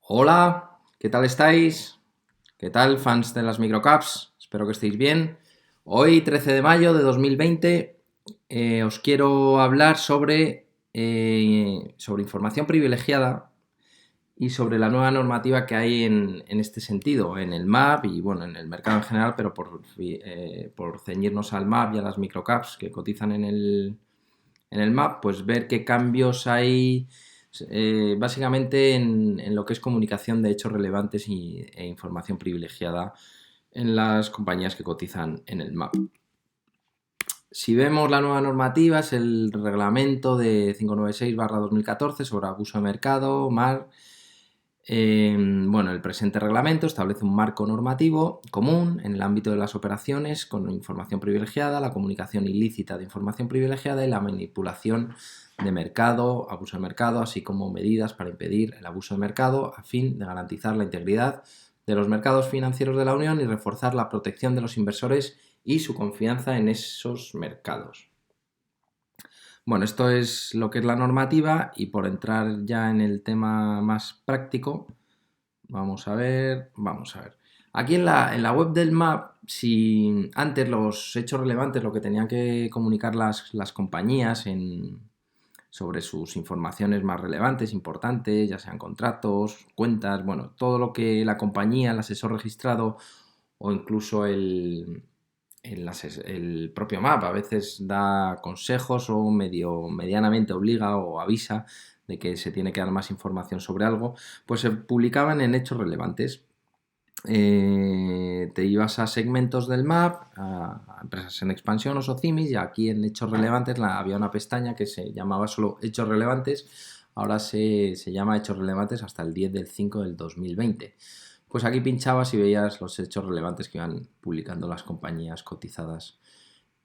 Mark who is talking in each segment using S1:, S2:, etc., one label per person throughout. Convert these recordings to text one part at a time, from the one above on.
S1: Hola, ¿qué tal estáis? ¿Qué tal, fans de las microcaps? Espero que estéis bien. Hoy, 13 de mayo de 2020, os quiero hablar sobre información privilegiada y sobre la nueva normativa que hay en este sentido, en el MAP y bueno, en el mercado en general, pero por ceñirnos al MAP y a las microcaps que cotizan en el MAP, pues ver qué cambios hay básicamente en lo que es comunicación de hechos relevantes e información privilegiada en las compañías que cotizan en el MAP. Si vemos la nueva normativa, es el reglamento de 596/2014 sobre abuso de mercado, MAR. Bueno, el presente reglamento establece un marco normativo común en el ámbito de las operaciones con información privilegiada, la comunicación ilícita de información privilegiada y la manipulación de mercado, abuso de mercado, así como medidas para impedir el abuso de mercado a fin de garantizar la integridad de los mercados financieros de la Unión y reforzar la protección de los inversores y su confianza en esos mercados. Bueno, esto es lo que es la normativa y por entrar ya en el tema más práctico, vamos a ver. Aquí en la web del MAP, si antes los hechos relevantes, lo que tenían que comunicar las compañías sobre sus informaciones más relevantes, importantes, ya sean contratos, cuentas, bueno, todo lo que la compañía, el asesor registrado o incluso el propio MAP a veces da consejos o medianamente obliga o avisa de que se tiene que dar más información sobre algo, pues se publicaban en hechos relevantes. Te ibas a segmentos del MAP, a empresas en expansión o SOCIMIS, y aquí en hechos relevantes había una pestaña que se llamaba solo hechos relevantes, ahora se llama hechos relevantes hasta el 10 del 5 del 2020. Pues aquí pinchabas y veías los hechos relevantes que iban publicando las compañías cotizadas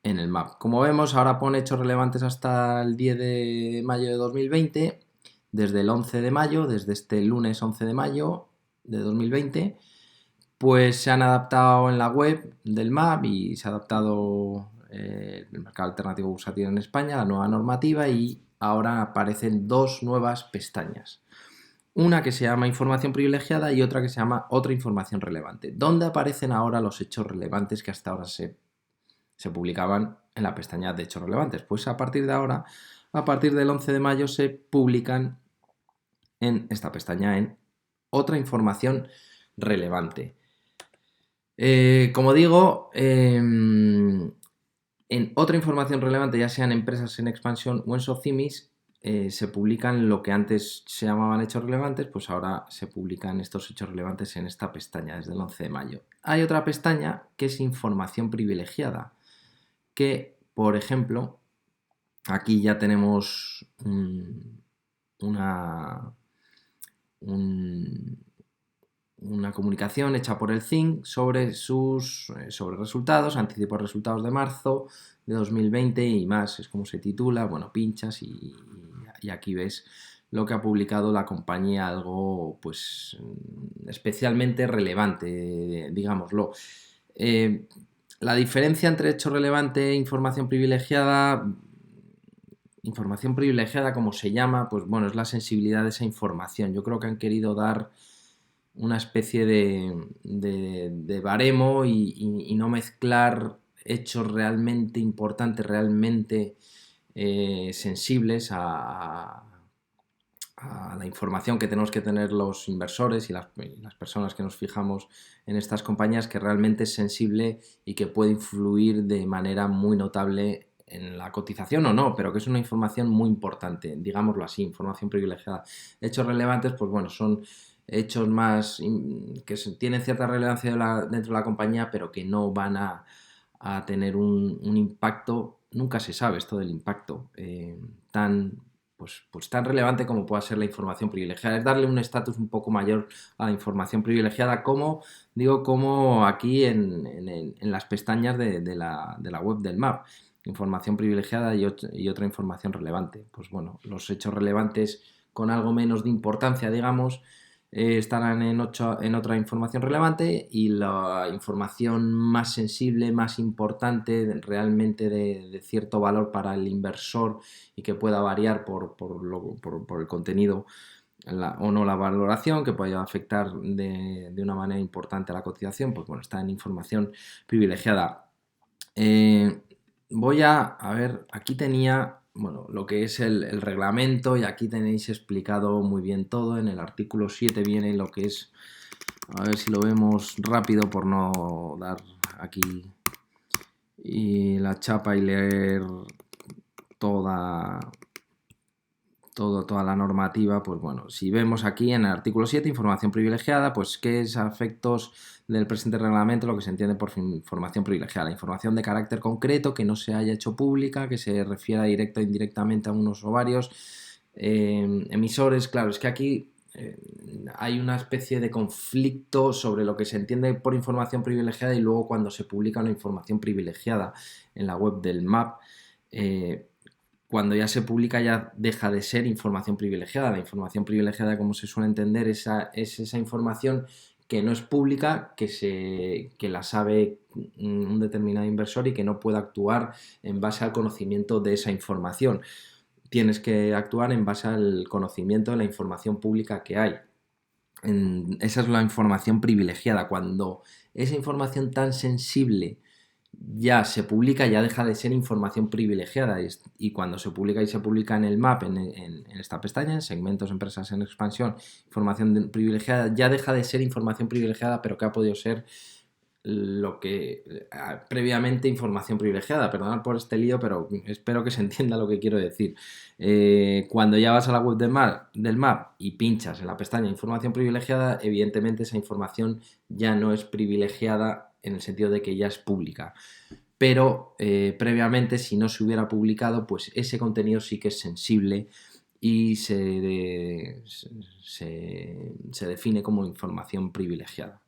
S1: en el MAP. Como vemos, ahora pone hechos relevantes hasta el 10 de mayo de 2020, desde el 11 de mayo, desde este lunes 11 de mayo de 2020, pues se han adaptado en la web del MAP y se ha adaptado el mercado alternativo bursátil en España, la nueva normativa, y ahora aparecen dos nuevas pestañas. Una que se llama información privilegiada y otra que se llama otra información relevante. ¿Dónde aparecen ahora los hechos relevantes que hasta ahora se publicaban en la pestaña de hechos relevantes? Pues a partir de ahora, a partir del 11 de mayo, se publican en esta pestaña en otra información relevante. Como digo, en otra información relevante, ya sean empresas en expansión o en SOCIMIS, se publican lo que antes se llamaban hechos relevantes, pues ahora se publican estos hechos relevantes en esta pestaña desde el 11 de mayo. Hay otra pestaña que es información privilegiada, que, por ejemplo, aquí ya tenemos una comunicación hecha por el CINC sobre sobre resultados, anticipo de resultados de marzo de 2020 y más, es como se titula. Bueno, pinchas y aquí ves lo que ha publicado la compañía, algo pues especialmente relevante, digámoslo. La diferencia entre hecho relevante e información privilegiada, como se llama, pues bueno, es la sensibilidad de esa información. Yo creo que han querido dar una especie de baremo y no mezclar hechos realmente importantes, realmente sensibles a la información que tenemos que tener los inversores y las personas que nos fijamos en estas compañías, que realmente es sensible y que puede influir de manera muy notable en la cotización o no, pero que es una información muy importante, digámoslo así, información privilegiada. Hechos relevantes, pues bueno, son hechos más que tienen cierta relevancia dentro de la compañía, pero que no van a tener un impacto, nunca se sabe esto del impacto tan pues tan relevante como pueda ser la información privilegiada. Es darle un estatus un poco mayor a la información privilegiada, como digo, como aquí en las pestañas de la web del MAP. Información privilegiada y otra información relevante. Pues bueno, los hechos relevantes con algo menos de importancia, digamos, estarán en otra información relevante, y la información más sensible, más importante, realmente de cierto valor para el inversor y que pueda variar por el contenido o no la valoración, que puede afectar de una manera importante a la cotización, pues bueno, está en información privilegiada. Voy a ver, aquí tenía, bueno, lo que es el reglamento y aquí tenéis explicado muy bien todo. En el artículo 7 viene lo que es, a ver si lo vemos rápido por no dar aquí y la chapa y leer toda, toda la normativa. Pues bueno, si vemos aquí en el artículo 7, información privilegiada, pues qué es a efectos del presente reglamento lo que se entiende por información privilegiada: la información de carácter concreto que no se haya hecho pública, que se refiera directa o indirectamente a unos o varios emisores. Claro, es que aquí hay una especie de conflicto sobre lo que se entiende por información privilegiada y luego cuando se publica una información privilegiada en la web del MAP. Cuando ya se publica ya deja de ser información privilegiada. La información privilegiada, como se suele entender, es esa información que no es pública, que la sabe un determinado inversor y que no puede actuar en base al conocimiento de esa información. Tienes que actuar en base al conocimiento de la información pública que hay. Esa es la información privilegiada. Cuando esa información tan sensible ya se publica, ya deja de ser información privilegiada, y cuando se publica en el MAP, en esta pestaña, en segmentos, empresas en expansión, información privilegiada, ya deja de ser información privilegiada, pero que ha podido ser lo que previamente información privilegiada. Perdonad por este lío, pero espero que se entienda lo que quiero decir. Cuando ya vas a la web del MAP y pinchas en la pestaña información privilegiada, evidentemente esa información ya no es privilegiada en el sentido de que ya es pública. Pero previamente, si no se hubiera publicado, pues ese contenido sí que es sensible y se define como información privilegiada.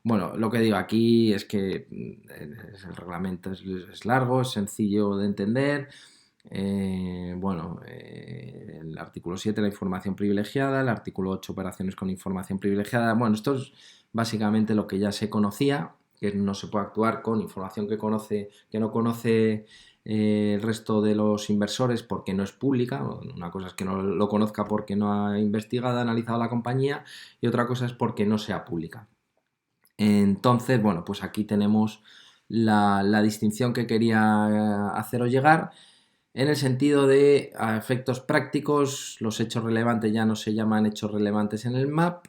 S1: Bueno, lo que digo aquí es que el reglamento es largo, es sencillo de entender. El artículo 7, la información privilegiada, el artículo 8, operaciones con información privilegiada. Bueno, esto es básicamente lo que ya se conocía, que no se puede actuar con información que no conoce el resto de los inversores porque no es pública. Una cosa es que no lo conozca porque no ha investigado, analizado la compañía, y otra cosa es porque no sea pública. Entonces, bueno, pues aquí tenemos la distinción que quería haceros llegar, en el sentido de, a efectos prácticos, los hechos relevantes ya no se llaman hechos relevantes en el MAP,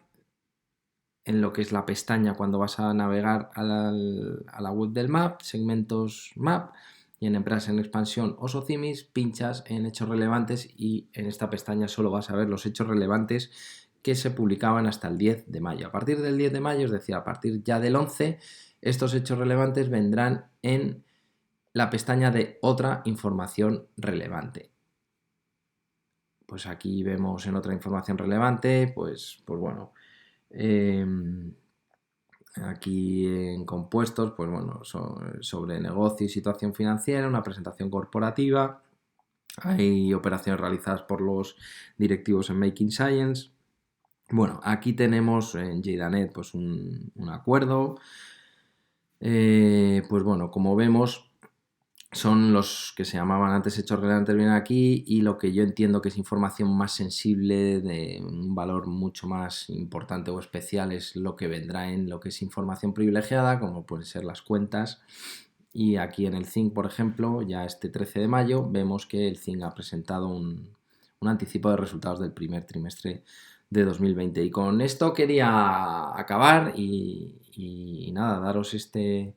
S1: en lo que es la pestaña cuando vas a navegar a la web del MAP, segmentos MAP, y en empresas en expansión o Socimis, pinchas en hechos relevantes y en esta pestaña solo vas a ver los hechos relevantes que se publicaban hasta el 10 de mayo. A partir del 10 de mayo, es decir, a partir ya del 11, estos hechos relevantes vendrán en la pestaña de otra información relevante. Pues aquí vemos en otra información relevante, pues bueno, aquí en compuestos, pues bueno, sobre negocio y situación financiera, una presentación corporativa, hay operaciones realizadas por los directivos en Making Science. Bueno, aquí tenemos en JDANET pues un acuerdo. Pues bueno, como vemos, son los que se llamaban antes hechos relevantes, vienen aquí, y lo que yo entiendo que es información más sensible, de un valor mucho más importante o especial, es lo que vendrá en lo que es información privilegiada, como pueden ser las cuentas. Y aquí en el CINC, por ejemplo, ya este 13 de mayo, vemos que el CINC ha presentado un anticipo de resultados del primer trimestre de 2020. Y con esto quería acabar y nada, daros esta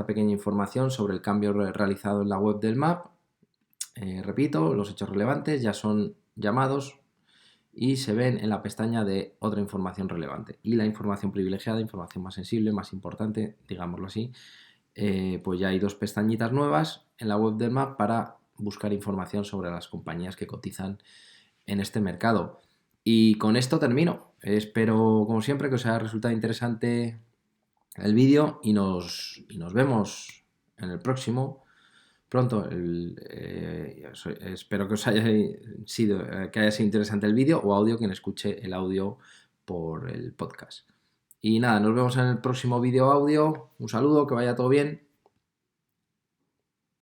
S1: pequeña información sobre el cambio realizado en la web del MAP. Repito, los hechos relevantes ya son llamados y se ven en la pestaña de otra información relevante. Y la información privilegiada, información más sensible, más importante, digámoslo así, pues ya hay dos pestañitas nuevas en la web del MAP para buscar información sobre las compañías que cotizan en este mercado. Y con esto termino. Espero, como siempre, que os haya resultado interesante el vídeo y nos vemos en el próximo pronto. Espero que os haya sido interesante el vídeo o audio, quien escuche el audio por el podcast. Y nada, nos vemos en el próximo vídeo audio. Un saludo, que vaya todo bien.